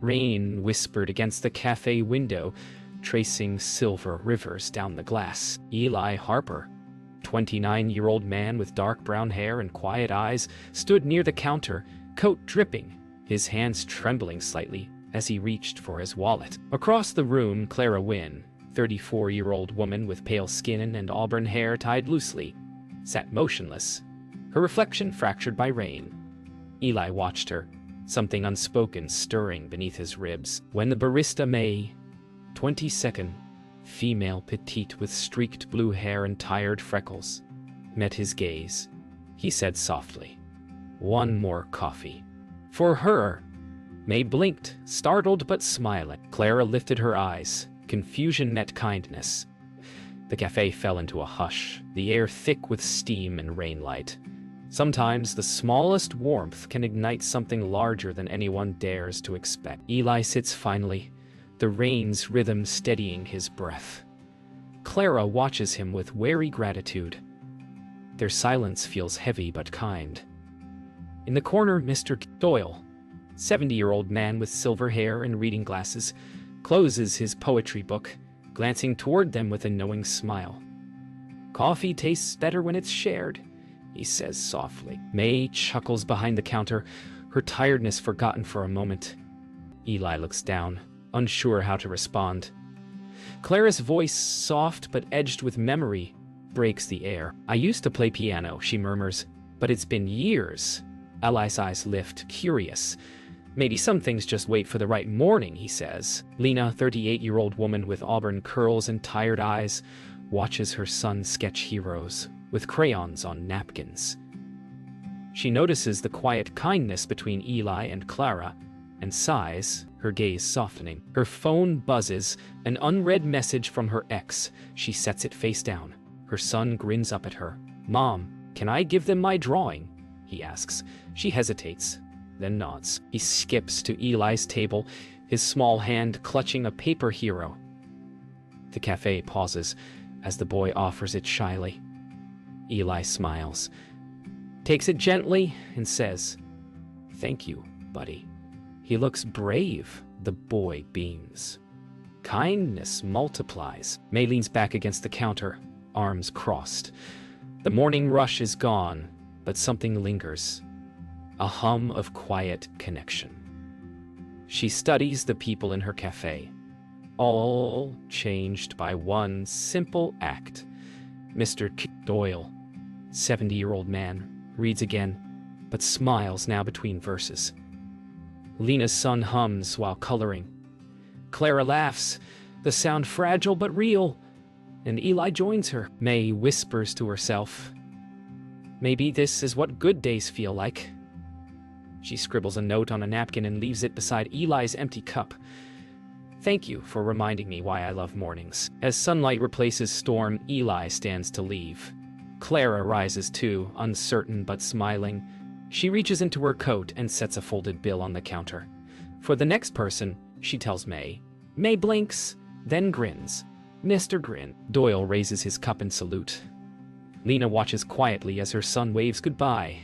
Rain whispered against the cafe window, tracing silver rivers down the glass. Eli Harper, 29-year-old man with dark brown hair and quiet eyes, stood near the counter, coat dripping, his hands trembling slightly as he reached for his wallet. Across the room, Clara Wynne, 34-year-old woman with pale skin and auburn hair tied loosely, sat motionless, her reflection fractured by rain. Eli watched her, something unspoken stirring beneath his ribs. When the barista May, 22nd, female petite with streaked blue hair and tired freckles, met his gaze, he said softly, "One more coffee." For her. May blinked, startled but smiling. Clara lifted her eyes. Confusion met kindness. The cafe fell into a hush, the air thick with steam and rainlight. Sometimes the smallest warmth can ignite something larger than anyone dares to expect. Eli sits finally, the rain's rhythm steadying his breath. Clara watches him with wary gratitude. Their silence feels heavy but kind. In the corner, Mr. Doyle, 70-year-old man with silver hair and reading glasses, closes his poetry book, glancing toward them with a knowing smile. "Coffee tastes better when it's shared," he says softly. May chuckles behind the counter, her tiredness forgotten for a moment. Eli looks down, unsure how to respond. Clara's voice, soft but edged with memory, breaks the air. "I used to play piano," she murmurs, "but it's been years." Eli's eyes lift, curious. "Maybe some things just wait for the right morning," he says. Lena, 38-year-old woman with auburn curls and tired eyes, watches her son sketch heroes with crayons on napkins. She notices the quiet kindness between Eli and Clara and sighs, her gaze softening. Her phone buzzes, an unread message from her ex. She sets it face down. Her son grins up at her. "Mom, can I give them my drawing?" he asks. She hesitates, then nods. He skips to Eli's table, his small hand clutching a paper hero. The cafe pauses as the boy offers it shyly. Eli smiles, takes it gently, and says, "Thank you, buddy." He looks brave, the boy beams. Kindness multiplies. May leans back against the counter, arms crossed. The morning rush is gone, but something lingers. A hum of quiet connection. She studies the people in her cafe, all changed by one simple act. Mr. Doyle, 70-year-old man, reads again, but smiles now between verses. Lena's son hums while coloring. Clara laughs, the sound fragile but real, and Eli joins her. May whispers to herself, "Maybe this is what good days feel like." She scribbles a note on a napkin and leaves it beside Eli's empty cup. "Thank you for reminding me why I love mornings." As sunlight replaces storm, Eli stands to leave. Clara rises too, uncertain but smiling. She reaches into her coat and sets a folded bill on the counter. For the next person, she tells May. May blinks, then grins. "Mr. Grin." Doyle raises his cup in salute. Lena watches quietly as her son waves goodbye.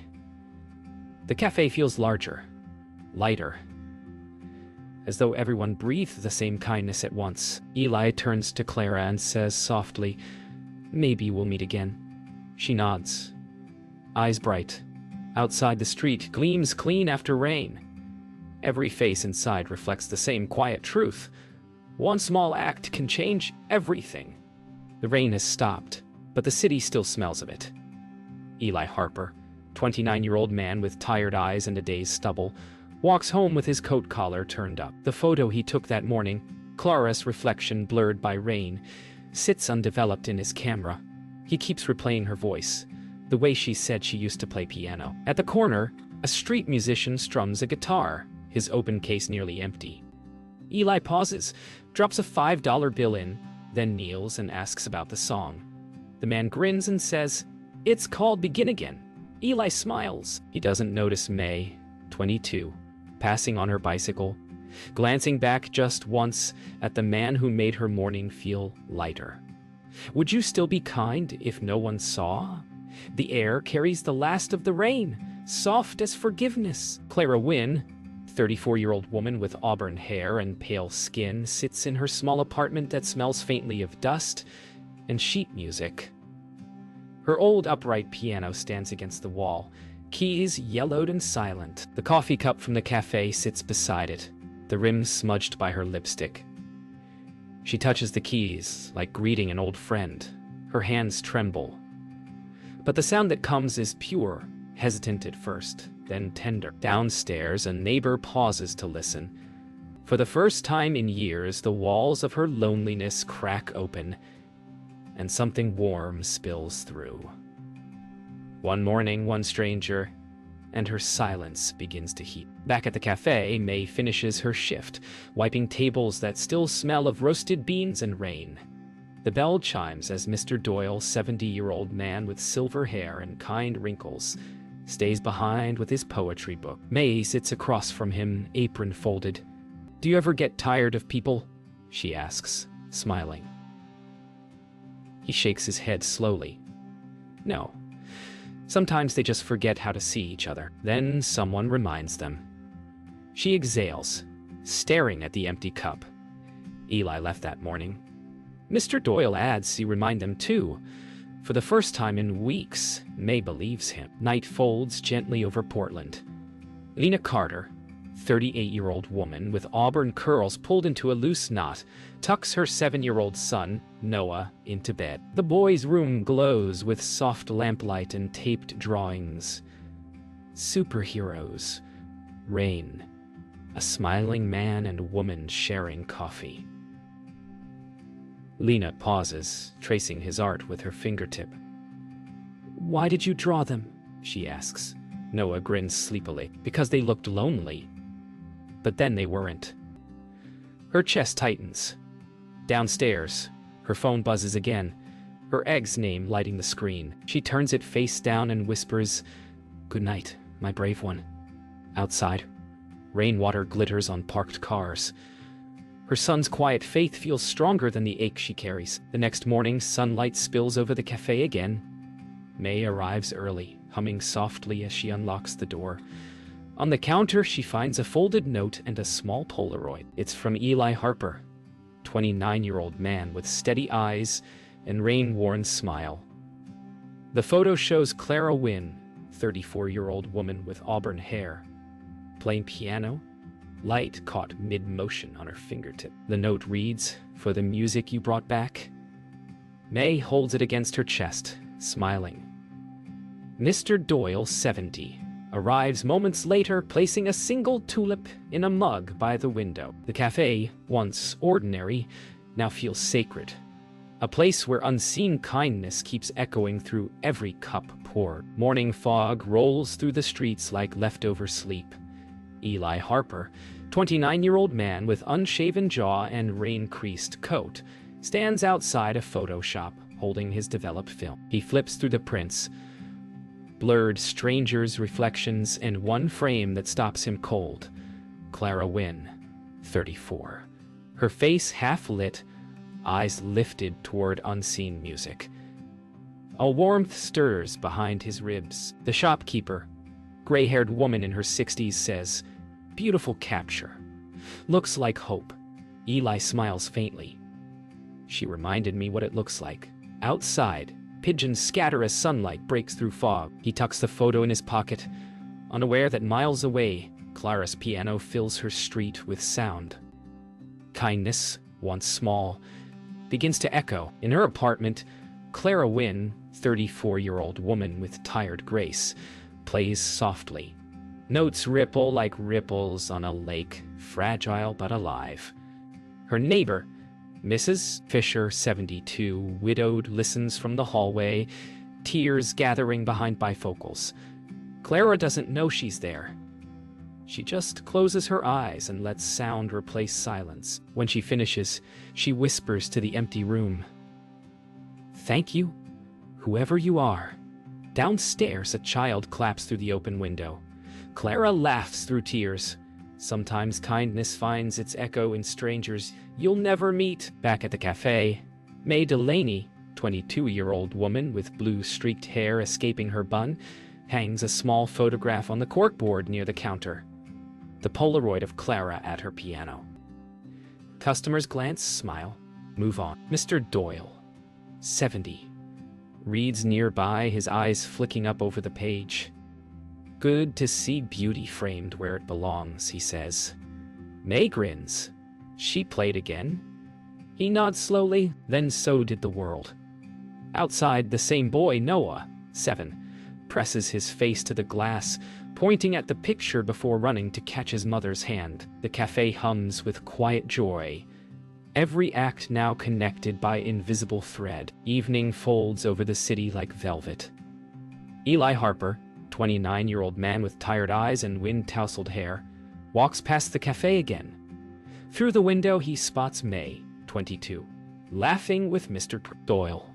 The cafe feels larger, lighter, as though everyone breathed the same kindness at once. Eli turns to Clara and says softly, "Maybe we'll meet again." She nods, eyes bright. Outside, the street gleams clean after rain. Every face inside reflects the same quiet truth. One small act can change everything. The rain has stopped, but the city still smells of it. Eli Harper, 29-year-old man with tired eyes and a day's stubble, walks home with his coat collar turned up. The photo he took that morning, Clara's reflection blurred by rain, sits undeveloped in his camera. He keeps replaying her voice, the way she said she used to play piano. At the corner, a street musician strums a guitar, his open case nearly empty. Eli pauses, drops a $5 bill in, then kneels and asks about the song. The man grins and says, "It's called Begin Again." Eli smiles. He doesn't notice May, 22, passing on her bicycle, glancing back just once at the man who made her morning feel lighter. Would you still be kind if no one saw? The air carries the last of the rain, soft as forgiveness. Clara Wynne, 34-year-old woman with auburn hair and pale skin, sits in her small apartment that smells faintly of dust and sheet music. Her old upright piano stands against the wall, keys yellowed and silent. The coffee cup from the cafe sits beside it, the rim smudged by her lipstick. She touches the keys, like greeting an old friend. Her hands tremble. But the sound that comes is pure, hesitant at first, then tender. Downstairs, a neighbor pauses to listen. For the first time in years, the walls of her loneliness crack open, and something warm spills through. One morning, one stranger, and her silence begins to heat. Back at the cafe, May finishes her shift, wiping tables that still smell of roasted beans and rain. The bell chimes as Mr. Doyle, 70-year-old man with silver hair and kind wrinkles, stays behind with his poetry book. May sits across from him, apron folded. "Do you ever get tired of people?" she asks, smiling. He shakes his head slowly. "No. Sometimes they just forget how to see each other." Then someone reminds them. She exhales, staring at the empty cup. Eli left that morning. Mr. Doyle adds he remind them too. For the first time in weeks, May believes him. Night folds gently over Portland. Lena Carter, 38-year-old woman with auburn curls pulled into a loose knot, tucks her 7-year-old son, Noah, into bed. The boy's room glows with soft lamplight and taped drawings. Superheroes. Rain. A smiling man and woman sharing coffee. Lena pauses, tracing his art with her fingertip. "Why did you draw them?" she asks. Noah grins sleepily. "Because they looked lonely." But then they weren't. Her chest tightens. Downstairs, her phone buzzes again, her egg's name lighting the screen. She turns it face down and whispers, "Good night, my brave one." Outside, rainwater glitters on parked cars. Her son's quiet faith feels stronger than the ache she carries. The next morning, sunlight spills over the cafe again. May arrives early, humming softly as she unlocks the door. On the counter, she finds a folded note and a small Polaroid. It's from Eli Harper, 29-year-old man with steady eyes and rain-worn smile. The photo shows Clara Wynn, 34-year-old woman with auburn hair, playing piano, light caught mid-motion on her fingertip. The note reads, "For the music you brought back." May holds it against her chest, smiling. Mr. Doyle, 70, arrives moments later, placing a single tulip in a mug by the window. The cafe, once ordinary, now feels sacred. A place where unseen kindness keeps echoing through every cup poured. Morning fog rolls through the streets like leftover sleep. Eli Harper, 29-year-old man with unshaven jaw and rain-creased coat, stands outside a photo shop holding his developed film. He flips through the prints, blurred strangers' reflections, and one frame that stops him cold. Clara Wynn, 34. Her face half-lit, eyes lifted toward unseen music. A warmth stirs behind his ribs. The shopkeeper, gray-haired woman in her 60s, says, "Beautiful capture. Looks like hope." Eli smiles faintly. "She reminded me what it looks like." Outside, pigeons scatter as sunlight breaks through fog. He tucks the photo in his pocket, unaware that miles away, Clara's piano fills her street with sound. Kindness, once small, begins to echo. In her apartment, Clara Wynn, 34-year-old woman with tired grace, plays softly. Notes ripple like ripples on a lake, fragile but alive. Her neighbor, Mrs. Fisher, 72, widowed, listens from the hallway, tears gathering behind bifocals. Clara doesn't know she's there. She just closes her eyes and lets sound replace silence. When she finishes, she whispers to the empty room, "Thank you, whoever you are." Downstairs, a child claps through the open window. Clara laughs through tears. Sometimes kindness finds its echo in strangers you'll never meet. Back at the cafe, May Delaney, 22-year-old woman with blue-streaked hair escaping her bun, hangs a small photograph on the corkboard near the counter. the Polaroid of Clara at her piano. Customers glance, smile, move on. Mr. Doyle, 70, reads nearby, his eyes flicking up over the page. Good to see beauty framed where it belongs, he says. May grins. She played again. He nods slowly, then so did the world. Outside, the same boy, Noah, 7, presses his face to the glass, pointing at the picture before running to catch his mother's hand. The cafe hums with quiet joy. Every act now connected by invisible thread. Evening folds over the city like velvet. Eli Harper, 29-year-old man with tired eyes and wind-tousled hair, walks past the cafe again. Through the window, he spots May, 22, laughing with Mr. Doyle,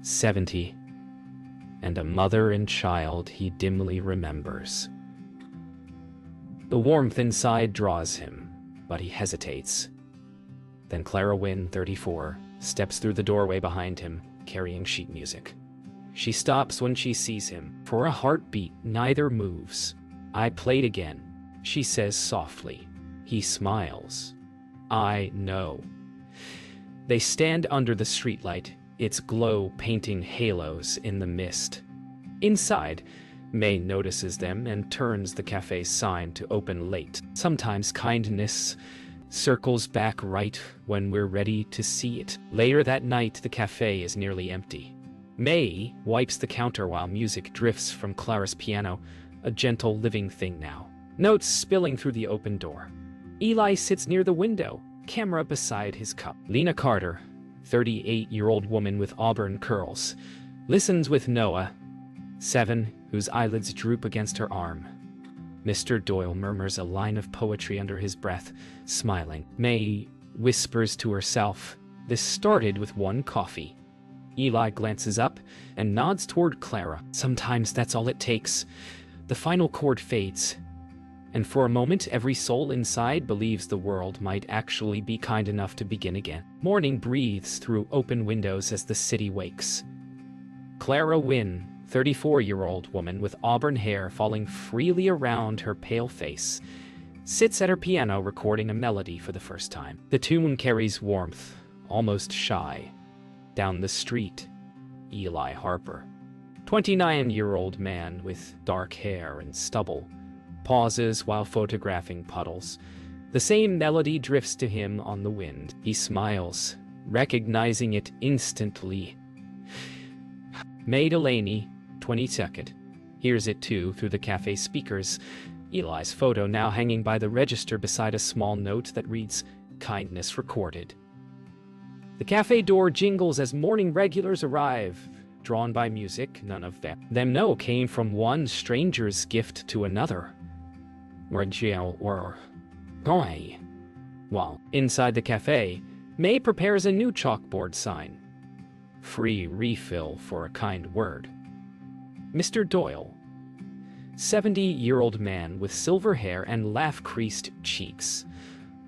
70, and a mother and child he dimly remembers. The warmth inside draws him, but he hesitates. Then Clara Wynne, 34, steps through the doorway behind him, carrying sheet music. She stops when she sees him. For a heartbeat, neither moves. I played again, she says softly. He smiles. I know. They stand under the streetlight, its glow painting halos in the mist. Inside, May notices them and turns the cafe's sign to open late. Sometimes kindness circles back right when we're ready to see it. Later that night, the cafe is nearly empty. May wipes the counter while music drifts from Clara's piano, a gentle living thing now. Notes spilling through the open door. Eli sits near the window, camera beside his cup. Lena Carter, 38-year-old woman with auburn curls, listens with Noah, 7, whose eyelids droop against her arm. Mr. Doyle murmurs a line of poetry under his breath, smiling. May whispers to herself, "This started with one coffee." Eli glances up and nods toward Clara. Sometimes that's all it takes. The final chord fades, and for a moment every soul inside believes the world might actually be kind enough to begin again. Morning breathes through open windows as the city wakes. Clara Wynne, 34-year-old woman with auburn hair falling freely around her pale face, sits at her piano recording a melody for the first time. The tune carries warmth, almost shy. Down the street, Eli Harper, 29-year-old man with dark hair and stubble, pauses while photographing puddles. The same melody drifts to him on the wind. He smiles, recognizing it instantly. May Delaney, 22nd, hears it too through the cafe speakers, Eli's photo now hanging by the register beside a small note that reads, "Kindness recorded." The cafe door jingles as morning regulars arrive, drawn by music none of them know came from one stranger's gift to another. Or Goy. While inside the cafe, May prepares a new chalkboard sign. Free refill for a kind word. Mr. Doyle, 70-year-old man with silver hair and laugh-creased cheeks,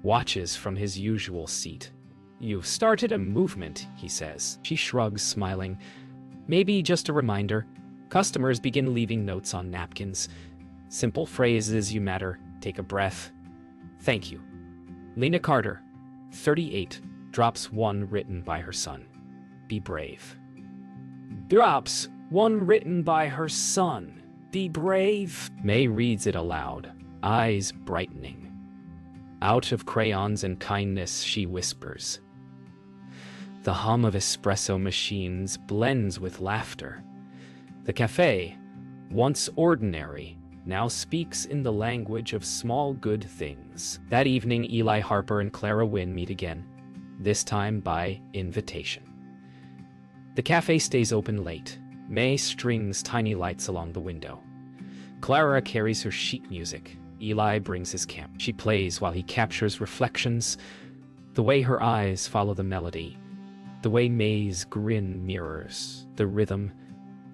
watches from his usual seat. "You've started a movement," he says. She shrugs, smiling. Maybe just a reminder. Customers begin leaving notes on napkins. Simple phrases: "You matter," "Take a breath," "Thank you." Lena Carter, 38, drops one written by her son. "Be brave." Drops one written by her son. "Be brave." May reads it aloud, eyes brightening. Out of crayons and kindness, she whispers. The hum of espresso machines blends with laughter. The cafe, once ordinary, now speaks in the language of small good things. That evening, Eli Harper and Clara Wynne meet again, this time by invitation. The cafe stays open late. May strings tiny lights along the window. Clara carries her sheet music. Eli brings his camp. She plays while he captures reflections, the way her eyes follow the melody, the way May's grin mirrors the rhythm,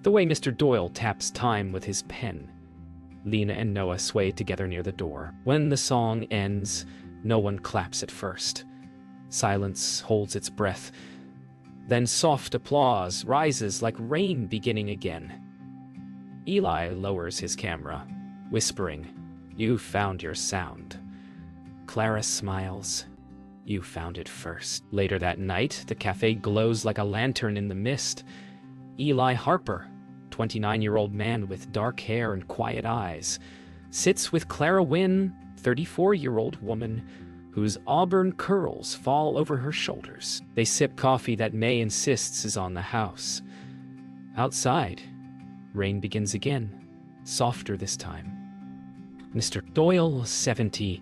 the way Mr. Doyle taps time with his pen. Lena and Noah sway together near the door. When the song ends, no one claps at first. Silence holds its breath. Then soft applause rises like rain beginning again. Eli lowers his camera, whispering, You found your sound. Clara smiles. You found it first. Later that night, the cafe glows like a lantern in the mist. Eli Harper, 29-year-old man with dark hair and quiet eyes, sits with Clara Wynne, 34-year-old woman whose auburn curls fall over her shoulders. They sip coffee that May insists is on the house. Outside, rain begins again, softer this time. Mr. Doyle, 70,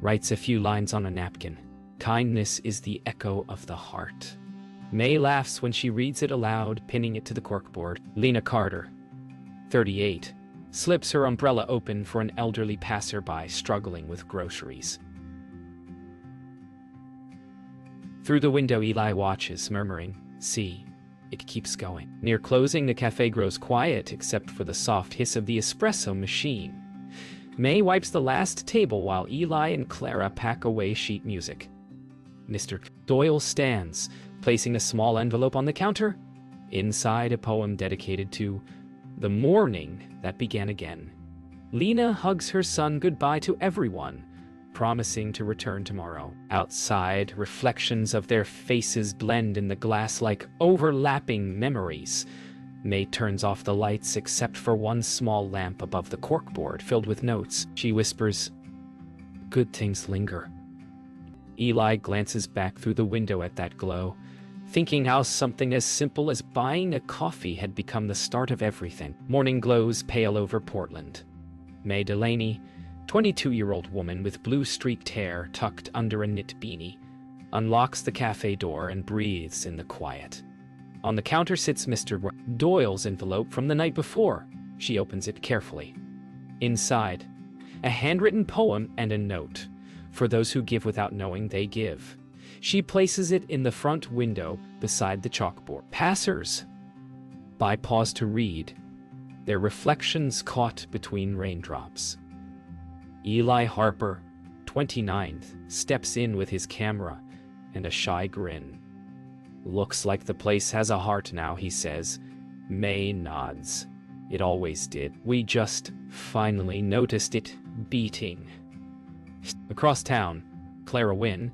writes a few lines on a napkin. Kindness is the echo of the heart. May laughs when she reads it aloud, pinning it to the corkboard. Lena Carter, 38, slips her umbrella open for an elderly passerby struggling with groceries. Through the window, Eli watches, murmuring, "See, it keeps going." Near closing, the cafe grows quiet except for the soft hiss of the espresso machine. May wipes the last table while Eli and Clara pack away sheet music. Mr. Doyle stands, placing a small envelope on the counter. Inside, a poem dedicated to the morning that began again. Lena hugs her son goodbye to everyone, promising to return tomorrow. Outside, reflections of their faces blend in the glass like overlapping memories. May turns off the lights except for one small lamp above the corkboard filled with notes. She whispers, "Good things linger." Eli glances back through the window at that glow, thinking how something as simple as buying a coffee had become the start of everything. Morning glows pale over Portland. May Delaney, 22-year-old woman with blue-streaked hair tucked under a knit beanie, unlocks the cafe door and breathes in the quiet. On the counter sits Mr. Doyle's envelope from the night before. She opens it carefully. Inside, a handwritten poem and a note. For those who give without knowing they give. She places it in the front window beside the chalkboard. Passers-by pause to read, their reflections caught between raindrops. Eli Harper, 29th, steps in with his camera and a shy grin. "Looks like the place has a heart now," he says. May nods. "It always did. We just finally noticed it beating." Across town, Clara Wynne,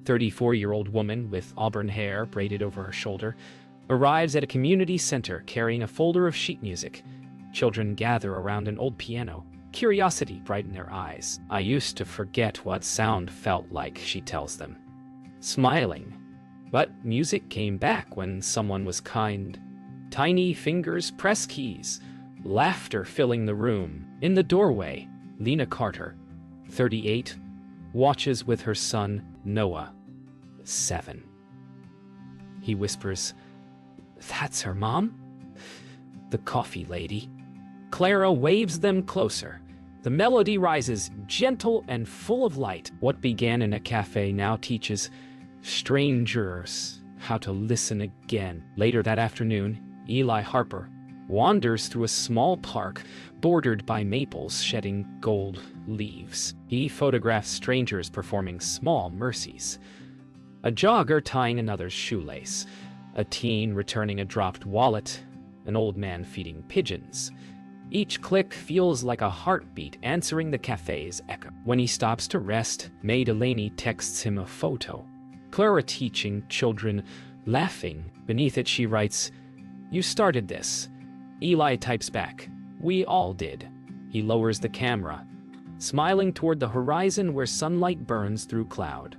34-year-old woman with auburn hair braided over her shoulder, arrives at a community center carrying a folder of sheet music. Children gather around an old piano. Curiosity bright in their eyes. "I used to forget what sound felt like," she tells them, smiling. But music came back when someone was kind. Tiny fingers press keys, laughter filling the room. In the doorway, Lena Carter, 38, watches with her son, Noah, 7. He whispers, "That's her mom?" "The coffee lady." Clara waves them closer. The melody rises, gentle and full of light. What began in a cafe now teaches strangers how to listen again. Later that afternoon, Eli Harper wanders through a small park bordered by maples shedding gold leaves. He photographs strangers performing small mercies. A jogger tying another's shoelace, a teen returning a dropped wallet, an old man feeding pigeons. Each click feels like a heartbeat answering the cafe's echo. When he stops to rest, May Delaney texts him a photo. Clara teaching children, laughing. Beneath it she writes, "You started this." Eli types back, "We all did." He lowers the camera, smiling toward the horizon where sunlight burns through cloud.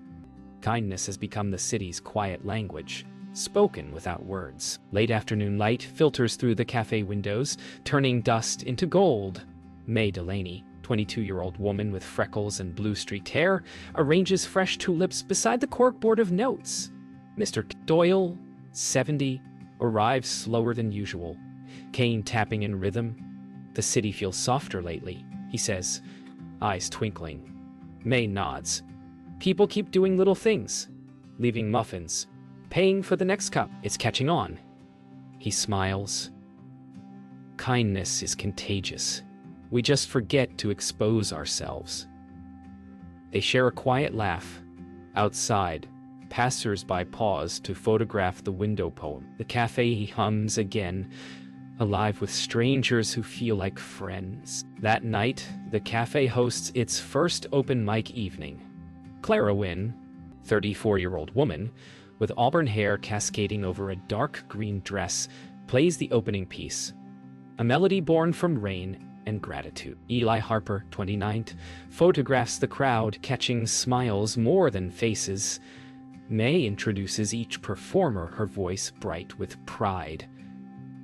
Kindness has become the city's quiet language, spoken without words. Late afternoon light filters through the cafe windows, turning dust into gold. May Delaney, 22-year-old woman with freckles and blue-streaked hair, arranges fresh tulips beside the corkboard of notes. Mr. Doyle, 70, arrives slower than usual, cane tapping in rhythm. "The city feels softer lately," he says, eyes twinkling. May nods. "People keep doing little things, leaving muffins, paying for the next cup. It's catching on." He smiles. "Kindness is contagious. We just forget to expose ourselves." They share a quiet laugh. Outside, passers-by pause to photograph the window poem. The cafe hums again, alive with strangers who feel like friends. That night, the cafe hosts its first open mic evening. Clara Wynne, 34-year-old woman, with auburn hair cascading over a dark green dress, plays the opening piece, a melody born from rain and gratitude. Eli Harper, 29, photographs the crowd, catching smiles more than faces. May introduces each performer, her voice bright with pride.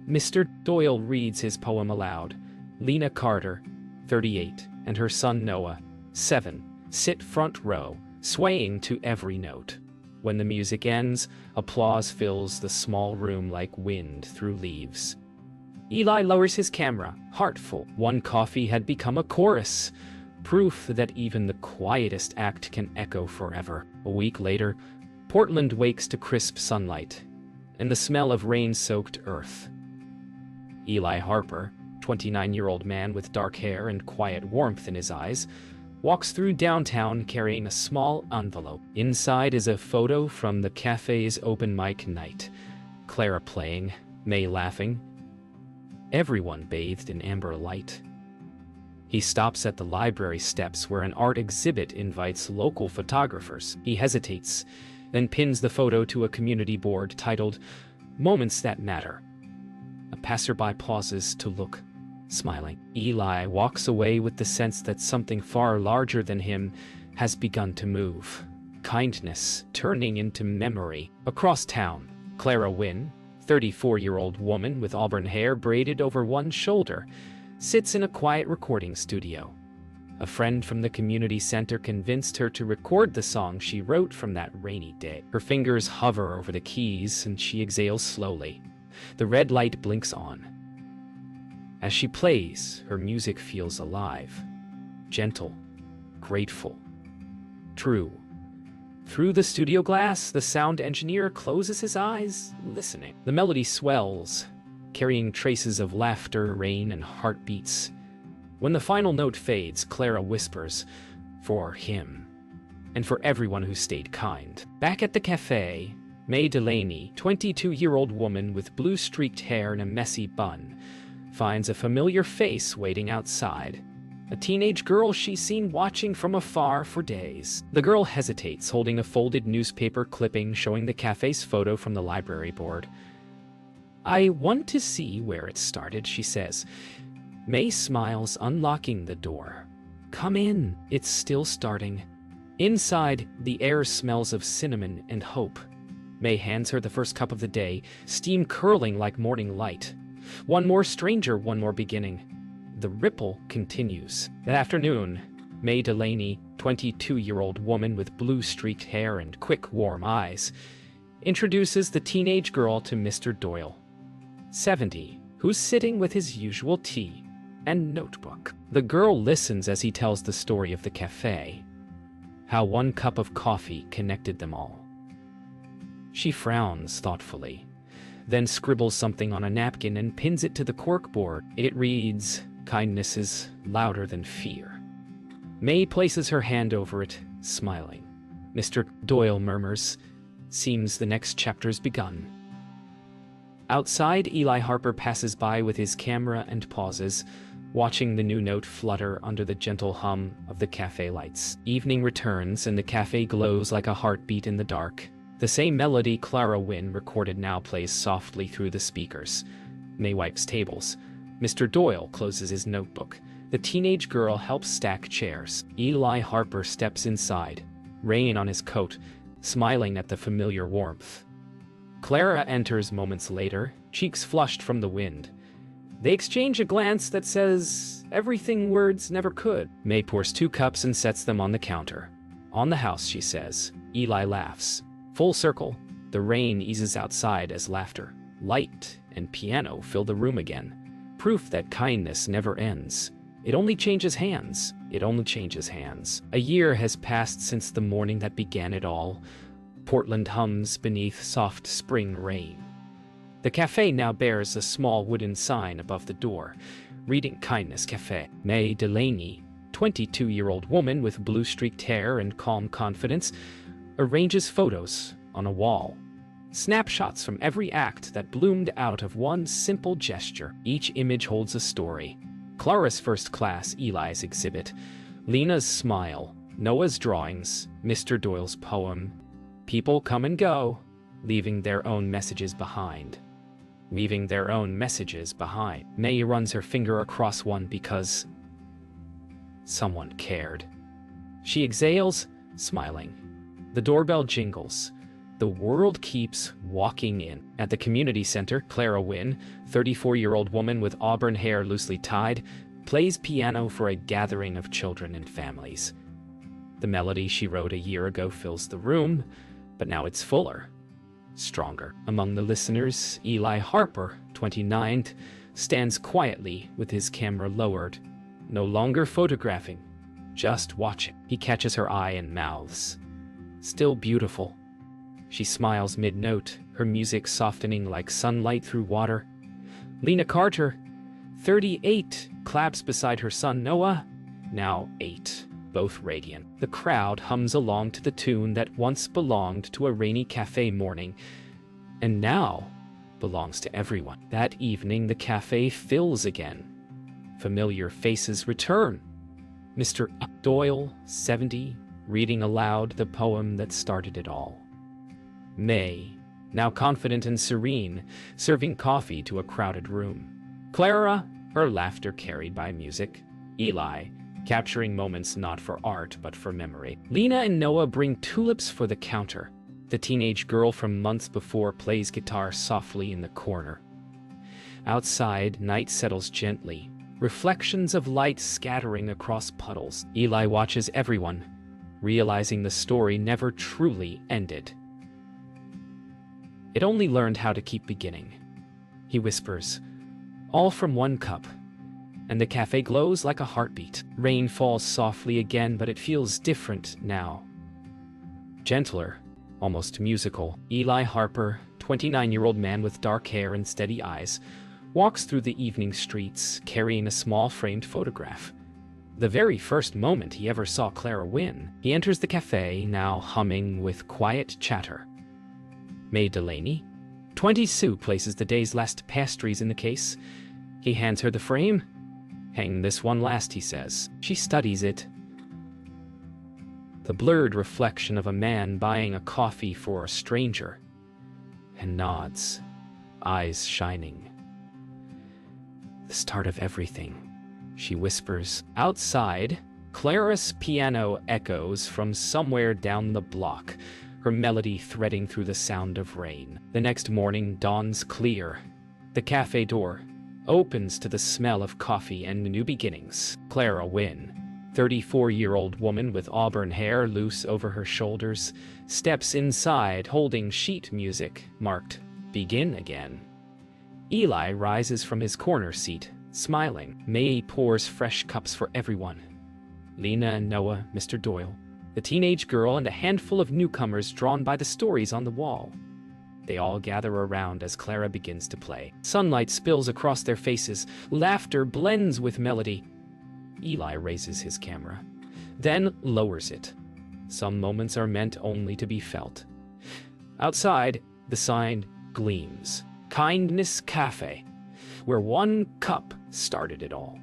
Mr. Doyle reads his poem aloud. Lena Carter, 38, and her son Noah, 7, sit front row, swaying to every note. When the music ends, applause fills the small room like wind through leaves. Eli lowers his camera, heartful. One coffee had become a chorus, proof that even the quietest act can echo forever. A week later, Portland wakes to crisp sunlight and the smell of rain-soaked earth. Eli Harper, 29-year-old man with dark hair and quiet warmth in his eyes, walks through downtown carrying a small envelope. Inside is a photo from the cafe's open mic night. Clara playing, May laughing, everyone bathed in amber light. He stops at the library steps where an art exhibit invites local photographers. He hesitates, then pins the photo to a community board titled, Moments That Matter. A passerby pauses to look, smiling. Eli walks away with the sense that something far larger than him has begun to move. Kindness turning into memory. Across town, Clara Wynne, 34-year-old woman with auburn hair braided over one shoulder, sits in a quiet recording studio. A friend from the community center convinced her to record the song she wrote from that rainy day. Her fingers hover over the keys and she exhales slowly. The red light blinks on. As she plays, her music feels alive, gentle, grateful, true. Through the studio glass, the sound engineer closes his eyes, listening. The melody swells, carrying traces of laughter, rain, and heartbeats. When the final note fades, Clara whispers, "For him, and for everyone who stayed kind." Back at the cafe, May Delaney, 22-year-old woman with blue-streaked hair and a messy bun, finds a familiar face waiting outside. A teenage girl she's seen watching from afar for days. The girl hesitates, holding a folded newspaper clipping showing the cafe's photo from the library board. "I want to see where it started," she says. May smiles, unlocking the door. "Come in, it's still starting." Inside, the air smells of cinnamon and hope. May hands her the first cup of the day, steam curling like morning light. One more stranger, one more beginning. The ripple continues. That afternoon, May Delaney, 22-year-old woman with blue-streaked hair and quick, warm eyes, introduces the teenage girl to Mr. Doyle, 70, who's sitting with his usual tea and notebook. The girl listens as he tells the story of the cafe, how one cup of coffee connected them all. She frowns thoughtfully, then scribbles something on a napkin and pins it to the corkboard. It reads, "Kindness is louder than fear." May places her hand over it, smiling. Mr. Doyle murmurs, "Seems the next chapter's begun." Outside, Eli Harper passes by with his camera and pauses, watching the new note flutter under the gentle hum of the cafe lights. Evening returns and the cafe glows like a heartbeat in the dark. The same melody Clara Wynne recorded now plays softly through the speakers. May wipes tables. Mr. Doyle closes his notebook. The teenage girl helps stack chairs. Eli Harper steps inside, rain on his coat, smiling at the familiar warmth. Clara enters moments later, cheeks flushed from the wind. They exchange a glance that says everything words never could. May pours 2 cups and sets them on the counter. "On the house," she says. Eli laughs. Full circle, the rain eases outside as laughter, light, and piano fill the room again. Proof that kindness never ends. It only changes hands. It only changes hands. A year has passed since the morning that began it all. Portland hums beneath soft spring rain. The cafe now bears a small wooden sign above the door, reading Kindness Cafe. May Delaney, 22-year-old woman with blue-streaked hair and calm confidence, arranges photos on a wall. snapshots from every act that bloomed out of one simple gesture. Each image holds a story. Clara's first class, Eli's exhibit, Lena's smile, Noah's drawings, Mr. Doyle's poem. People come and go, leaving their own messages behind. Leaving their own messages behind. May runs her finger across one because someone cared. She exhales, smiling. The doorbell jingles. The world keeps walking in. At the community center, Clara Wynne, 34-year-old woman with auburn hair loosely tied, plays piano for a gathering of children and families. The melody she wrote a year ago fills the room, but now it's fuller, stronger. Among the listeners, Eli Harper, 29, stands quietly with his camera lowered, no longer photographing, just watching. He catches her eye and mouths. Still beautiful. She smiles mid-note, her music softening like sunlight through water. Lena Carter, 38, claps beside her son Noah, now 8, both radiant. The crowd hums along to the tune that once belonged to a rainy cafe morning, and now belongs to everyone. That evening, the cafe fills again. Familiar faces return. Mr. Doyle, 70, reading aloud the poem that started it all. May, now confident and serene, serving coffee to a crowded room. Clara, her laughter carried by music. Eli, capturing moments not for art but for memory. Lena and Noah bring tulips for the counter. The teenage girl from months before plays guitar softly in the corner. Outside, night settles gently, reflections of light scattering across puddles. Eli watches everyone, realizing the story never truly ended. It only learned how to keep beginning. He whispers, all from one cup, and the cafe glows like a heartbeat. Rain falls softly again, but it feels different now. Gentler, almost musical. Eli Harper, 29-year-old man with dark hair and steady eyes, walks through the evening streets, carrying a small framed photograph. The very first moment he ever saw Clara Wynne. He enters the cafe, now humming with quiet chatter. May Delaney, 20 Sue, places the day's last pastries in the case. He hands her the frame. Hang this one last, he says. She studies it. The blurred reflection of a man buying a coffee for a stranger, and nods, eyes shining. The start of everything, she whispers. Outside, Clara's piano echoes from somewhere down the block, her melody threading through the sound of rain. The next morning dawns clear. The cafe door opens to the smell of coffee and new beginnings. Clara Wynne, 34-year-old woman with auburn hair loose over her shoulders, steps inside holding sheet music marked "Begin Again." Eli rises from his corner seat, smiling. May pours fresh cups for everyone. Lena and Noah, Mr. Doyle, the teenage girl, and a handful of newcomers drawn by the stories on the wall. They all gather around as Clara begins to play. Sunlight spills across their faces. Laughter blends with melody. Eli raises his camera, then lowers it. Some moments are meant only to be felt. Outside, the sign gleams. Kindness Cafe, where one cup started it all.